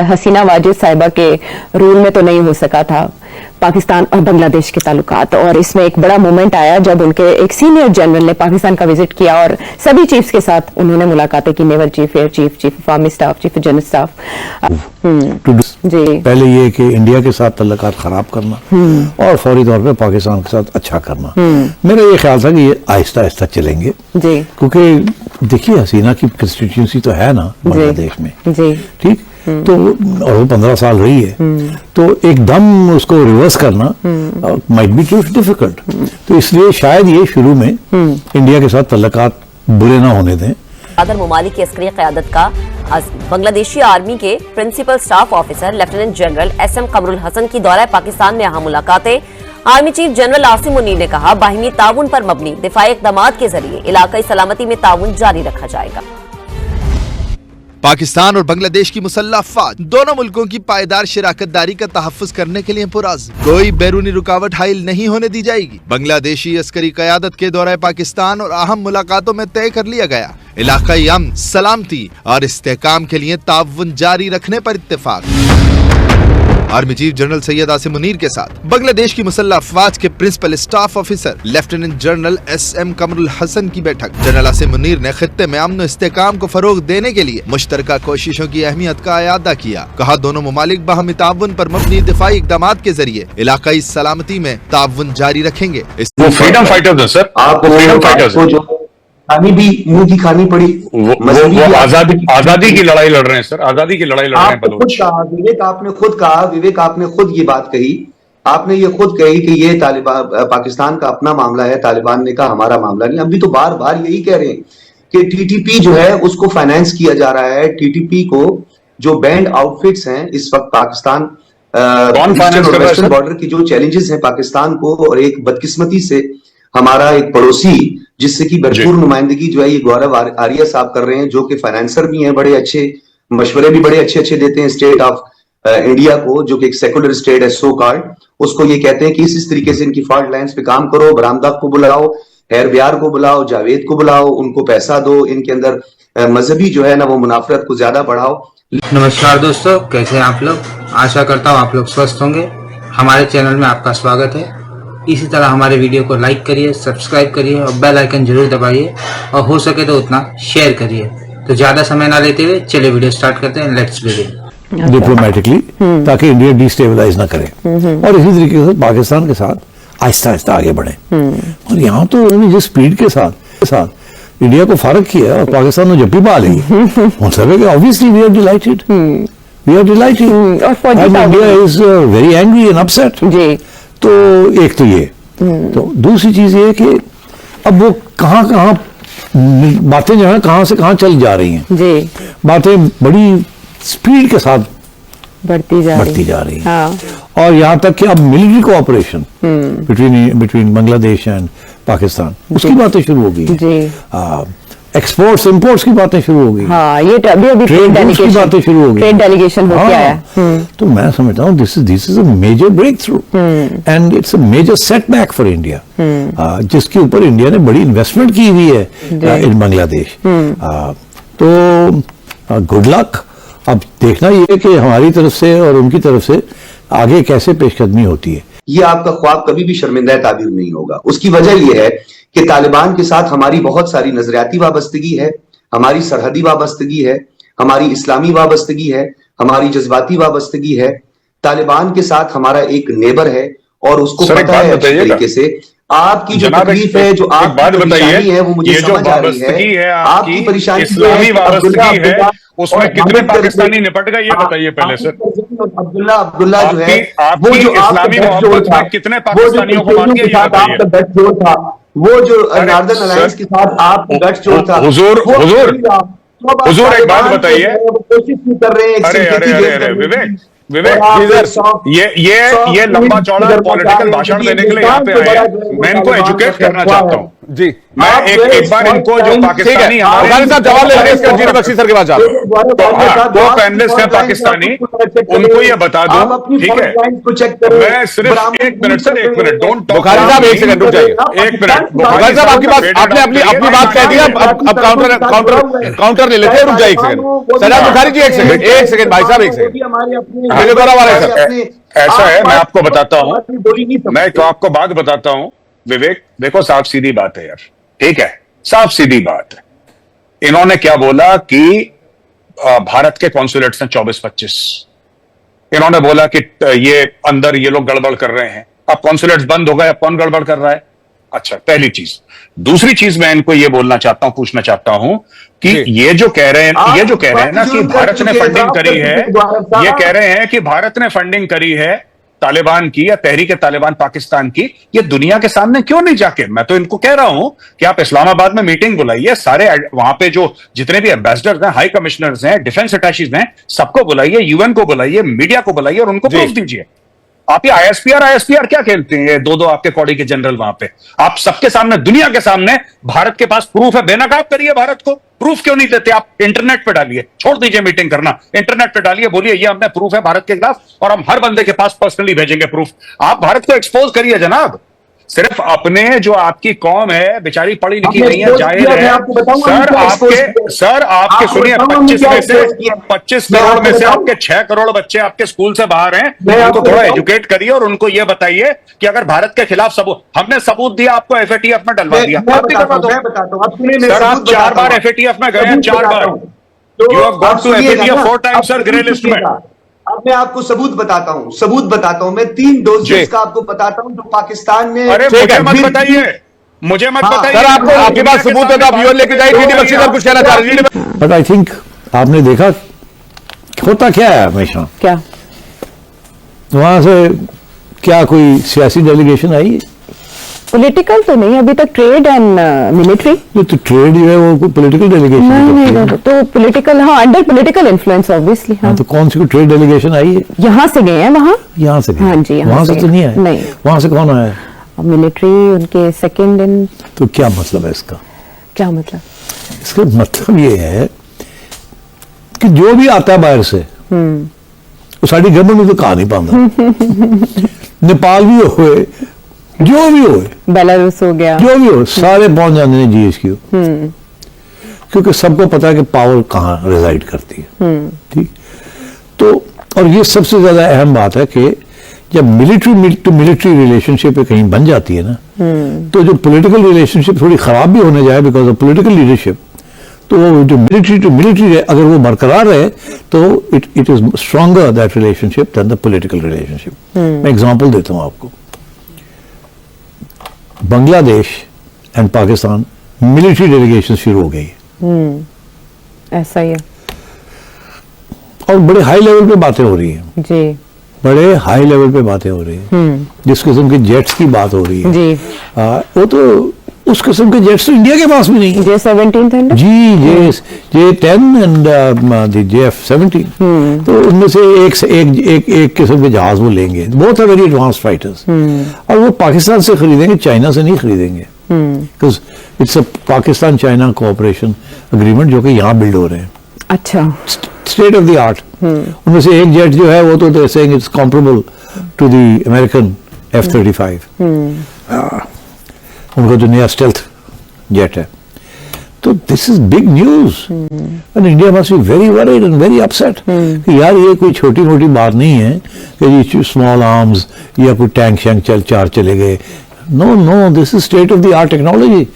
हसीना वाजिद साहिबा के रूल में तो नहीं हो सका था पाकिस्तान और बांग्लादेश के ताल्लुकात, और इसमें एक बड़ा मोमेंट आया जब उनके एक सीनियर जनरल ने पाकिस्तान का विजिट किया और सभी चीफ्स के साथ उन्होंने मुलाकातें की, naval chief, air chief, chief of army staff, chief general staff. जी, पहले ये कि इंडिया के साथ ताल्लुकात खराब करना और फौरी तौर पे पाकिस्तान के साथ अच्छा करना। मेरा ये ख्याल था कि ये आहिस्ता आहिस्ता चलेंगे, जी, क्योंकि देखिए हसीना की कंस्टिट्यूंसी तो है ना बांग्लादेश में, जी, ठीक, तो और वो 15 साल रही है, तो एकदम उसको रिवर्स करना माइट बी टू डिफिकल्ट। तो इसलिए शायद ये शुरू में इंडिया के साथ ताल्लुकात बुरे ना होने दें। अदर ममालिक की अस्करी क़यादत का बांग्लादेशी आर्मी के principal staff officer lieutenant general SM Kamrul Hasan की दौरा पाकिस्तान में अहम मुलाकातें। Army chief general Asim Munir ने कहा, बाहिमी ताउन पर मबनी दिफाई इक़दामात के जरिए इलाकाई सलामती में ताउन जारी रखा जाएगा। पाकिस्तान और बांग्लादेश की मुसल्लह अफ़वाज दोनों मुल्कों की पायदार शराकतदारी का तहफ़्फ़ुज़ करने के लिए पुरअज़्म, कोई बैरूनी रुकावट हाइल नहीं होने दी जाएगी। बांग्लादेशी अस्करी क़यादत के दौरे पाकिस्तान और अहम मुलाकातों में तय कर लिया गया इलाकाई अमन, सलामती और इस्तेहकाम के लिए ताउन जारी रखने पर इत्तेफाक। Army chief general Syed Asim Munir के साथ बांग्लादेश की मुसल्लह अफ़वाज के principal staff officer lieutenant general SM Kamrul Hasan की बैठक। जनरल आसिम मुनीर ने खित्ते में अमन और इस्तेहकाम को फरोग देने के लिए मुश्तरका कोशिशों की अहमियत का अयादा किया। कहा, दोनों ममालिक बाहमी ताउन पर मबनी दिफाई इक़दामात के जरिए इलाकाई सलामती में ताउन जारी रखेंगे। वो फ्रीडम फाइटर्स है सर, आप फ्रीडम फाइटर्स खानी भी मुंह दिखानी पड़ी, वो आजादी की लड़ाई लड़ रहे हैं सर, आजादी की लड़ाई लड़ रहे हैं। खुद कहा विवेक, आपने खुद कहा, विवेक आपने खुद ये बात कही, आपने ये खुद कही कि ये तालिबान पाकिस्तान का अपना मामला है, तालिबान ने कहा हमारा मामला नहीं। अभी तो बार बार यही कह रहे हैं कि TTP जो है उसको फाइनेंस किया जा रहा है। TTP को जो बैंड आउटफिट्स हैं इस वक्त पाकिस्तान वेस्टर्न बॉर्डर की जो चैलेंजेस हैं पाकिस्तान को, और एक बदकिस्मती से हमारा एक पड़ोसी जिससे कि भरपूर नुमाइंदगी जो है ये गौरव आर्या साहब कर रहे हैं, जो कि फाइनेंसर भी हैं, बड़े अच्छे मशवरे भी बड़े अच्छे देते हैं स्टेट ऑफ इंडिया को, जो कि एक सेकुलर स्टेट है सो कॉल्ड। उसको ये कहते हैं कि इस तरीके से इनकी फॉल्ट लाइंस पे काम करो, बरामदा को बुलाओ, हैर ब्यार को बुलाओ, जावेद को बुलाओ, उनको पैसा दो, इनके अंदर मजहबी जो है ना वो मुनाफरत को ज्यादा बढ़ाओ। नमस्कार दोस्तों, कैसे हैं आप लोग? आशा करता हूँ आप लोग स्वस्थ होंगे। हमारे चैनल में आपका स्वागत है। इसी तरह हमारे वीडियो को लाइक करिए, सब्सक्राइब करिए और बेल आइकन जरूर दबाइए, और हो सके तो उतना शेयर करिए। तो ज्यादा समय ना लेते हुए चलिए वीडियो स्टार्ट करते हैं। Let's begin. डिप्लोमेटिकली, ताकि इंडिया डिस्टेबलाइज ना करे और इसी तरीके से पाकिस्तान के साथ आहिस्ता आहिस्ता आगे बढ़े। और यहाँ तो उन्होंने जिस स्पीड के साथ इंडिया को फारग किया और पाकिस्तान ने जब भी पा ली, उन सब obviously we are delighted, we are delighted, India is very angry and upset. तो एक तो ये, तो दूसरी चीज ये कि अब वो कहाँ बातें जो है कहाँ से कहाँ चल जा रही हैं, जी, बातें बड़ी स्पीड के साथ बढ़ती जा रही हैं। हाँ। और यहाँ तक कि अब military cooperation between Bangladesh and Pakistan, उसकी बातें शुरू हो गई, एक्सपोर्ट्स इंपोर्ट्स की बातें शुरू हो गई। हाँ, ये अभी ट्रेड डेलीगेशन की बातें शुरू हो गई, ट्रेड डेलीगेशन हो गया है। तो मैं समझता हूँ this is a major breakthrough and it's a major setback for India, जिसके ऊपर इंडिया ने बड़ी इन्वेस्टमेंट की हुई है इन बांग्लादेश। तो गुड लक। अब देखना ये कि हमारी तरफ से और उनकी तरफ से आगे कैसे पेशकदमी होती है। ये आपका ख्वाब कभी भी शर्मिंदा ताबीर नहीं होगा। उसकी वजह यह है कि तालिबान के साथ हमारी बहुत सारी नजरियाती वाबस्तगी है, हमारी सरहदी वाबस्तगी है, हमारी इस्लामी वाबस्तगी है, हमारी जज्बाती वाबस्तगी है। तालिबान के साथ हमारा एक नेबर है और उसको पता है अच्छी तरीके से। आपकी जो तकलीफ है, जो आपकी परेशानी है, वो मुझे समझ आ रही है। आपकी परेशानी इस्लामी वाबस्तगी है, उसमें कितने पाकिस्तानी निपट गए ये बताइए पहले सर। अब्दुल्ला जो है वो जो इस्लामी मोहब्बत में कितने पाकिस्तानियों को मार दिया ये बताइए। वो जो नॉर्दर्न अलायंस के साथ आप गठजोड़ था। हुजूर एक बात बताइए। कोशिश नहीं कर रहे हैं। अरे विवेक ये लंबा चौड़ा पॉलिटिकल भाषण देने के लिए यहाँ पे आए हैं। मैं इनको एजुकेट करना चाहता हूँ। जी मैं एक बार इनको जो पाकिस्तानी बुखारी साहब जवाब ले लेंगे इसका, जीने बख्शी सर के पास जाओ। दो पैनलिस्ट हैं पाकिस्तानी, उनको ये बता दो, ठीक है। मैं सिर्फ एक मिनट सर, एक मिनट, डोंट टॉक। बुखारी साहब एक सेकंड रुक जाइए, एक मिनट। बुखारी साहब आपकी बात, आपने अपनी बात कह दी, अब काउंटर ले लेते हैं, रुक जाइए एक सेकंड। सजाद बुखारी जी एक सेकंड भाई साहब, एक सेकंड मेरे द्वारा वाले ऐसा है, मैं आपको बताता हूं, मैं तो आपको बात बताता हूं विवेक, देखो साफ सीधी बात है यार, ठीक है, साफ सीधी बात है। इन्होंने क्या बोला कि भारत के कॉन्सुलेट्स हैं 24-25, इन्होंने बोला कि ये अंदर ये लोग गड़बड़ कर रहे हैं। अब कॉन्सुलेट्स बंद हो गए, अब कौन गड़बड़ कर रहा है? अच्छा, पहली चीज। दूसरी चीज मैं इनको ये बोलना चाहता हूं, पूछना चाहता हूं कि ये जो कह रहे हैं ना कि भारत ने फंडिंग करी है, ये कह रहे हैं कि भारत ने फंडिंग करी है तालिबान की या तहरीक तालिबान पाकिस्तान की, ये दुनिया के सामने क्यों नहीं जाके? मैं तो इनको कह रहा हूं कि आप इस्लामाबाद में मीटिंग बुलाइए, सारे वहां पे जो जितने भी एम्बेसडर्स हैं, हाई कमिश्नर्स हैं, डिफेंस अटैचीज हैं, सबको बुलाइए, यूएन को बुलाइए, मीडिया को बुलाइए और उनको प्रूफ दीजिए। आप ये आईएसपीआर क्या खेलते हैं? ये दो आपके कौड़ी के जनरल वहां पे, आप सबके सामने, दुनिया के सामने भारत के पास प्रूफ है, बेनकाब करिए भारत को। प्रूफ क्यों नहीं देते आप? इंटरनेट पे डालिए, छोड़ दीजिए मीटिंग करना, इंटरनेट पे डालिए, बोलिए ये हमने प्रूफ है भारत के खिलाफ और हम हर बंदे के पास पर्सनली भेजेंगे प्रूफ। आप भारत को एक्सपोज करिए जनाब। सिर्फ अपने जो आपकी कौम है बेचारी पढ़ी लिखी नहीं है, जाहिर है सर आपके सुनिए, 25 करोड़ में से आपके 6 करोड़ बच्चे आपके स्कूल से बाहर हैं, उनको थोड़ा एजुकेट करिए और उनको ये बताइए कि अगर भारत के खिलाफ सबूत, हमने सबूत दिया आपको, एफएटीएफ में डलवा दिया, सर आप 4 बार एफएटीएफ में गए हैं, 4 बार। You have got to FATF 4 times sir, grey list में। अब मैं आपको सबूत बताता हूं, मैं 3 डोजेस का आपको बताता हूं जो पाकिस्तान ने। अरे मुझे मत बताइए, मुझे मत बताइए सर, आपको आपके पास सबूत है तो आप यूएन लेके जाइए। जीने बख्शी सर कुछ कहना चाह रहे हैं। बट आई थिंक आपने देखा होता क्या है हमेशा, क्या वहां से क्या कोई सियासी डेलीगेशन आई? पॉलिटिकल तो नहीं, अभी तक ट्रेड एंड मिलिट्री। तो ट्रेड जो है वो पॉलिटिकल डेलीगेशन नहीं, तो पॉलिटिकल, हाँ, अंडर पॉलिटिकल इन्फ्लुएंस ऑब्वियसली। हाँ, तो कौन सी कोई ट्रेड डेलीगेशन आई है? यहाँ से गए हैं वहाँ, यहाँ से? हाँ जी, वहां से तो नहीं आए। नहीं, वहां से कौन आया? मिलिट्री उनके सेकंड इन। तो क्या मतलब है इसका? क्या मतलब? इसका मतलब ये है कि जो भी आता है बाहर से वो साड़ी गवर्नमेंट में तो कहा नहीं पाता। नेपाल भी हो, जो भी हो, बेलारूस हो गया, जो भी हो, सारे पहुंच जाते हैं जीएसक्यू, क्योंकि सबको पता है कि पावर कहाँ रिजाइड करती है। ठीक, तो और ये सबसे ज्यादा अहम बात है कि जब मिलिट्री टू मिलिट्री रिलेशनशिप कहीं बन जाती है ना, तो जो पॉलिटिकल रिलेशनशिप थोड़ी खराब भी होने जाए बिकॉज ऑफ पॉलिटिकल लीडरशिप, तो जो मिलिट्री टू मिलिट्री अगर वो बरकरार है तो it is stronger that relationship than the political relationship. मैं एग्जांपल देता हूं आपको। Bangladesh and Pakistan military delegation शुरू हो गई, ऐसा ही है, और बड़े हाई लेवल पे बातें हो रही हैं जी, बड़े हाई लेवल पे बातें हो रही हैं। जिस किस्म के जेट्स की बात हो रही है जी, वो तो उस किस्म के जेट्स तो इंडिया के पास भी नहीं है। J-17 Thunder, ji, J-10 and J-F-17, तो उनमें से एक किस्म के जहाज वो लेंगे, बहुत वेरी एडवांस फाइटर्स, और वो पाकिस्तान से खरीदेंगे, चाइना से नहीं खरीदेंगे, because it's a Pakistan China cooperation agreement जो कि यहाँ बिल्ड हो रहे हैं। अच्छा, स्टेट ऑफ द आर्ट। उनमें से एक जेट जो है वो तो saying it's comparable to the American F-35, उनका जो नया स्टेल्थ जेट है। तो this is big news and India must be very worried and very upset कि यार ये कोई छोटी मोटी बात नहीं है कि ये स्मॉल आर्म्स या कोई टैंक शैंक चार चले गए। No, this is state of the art technology.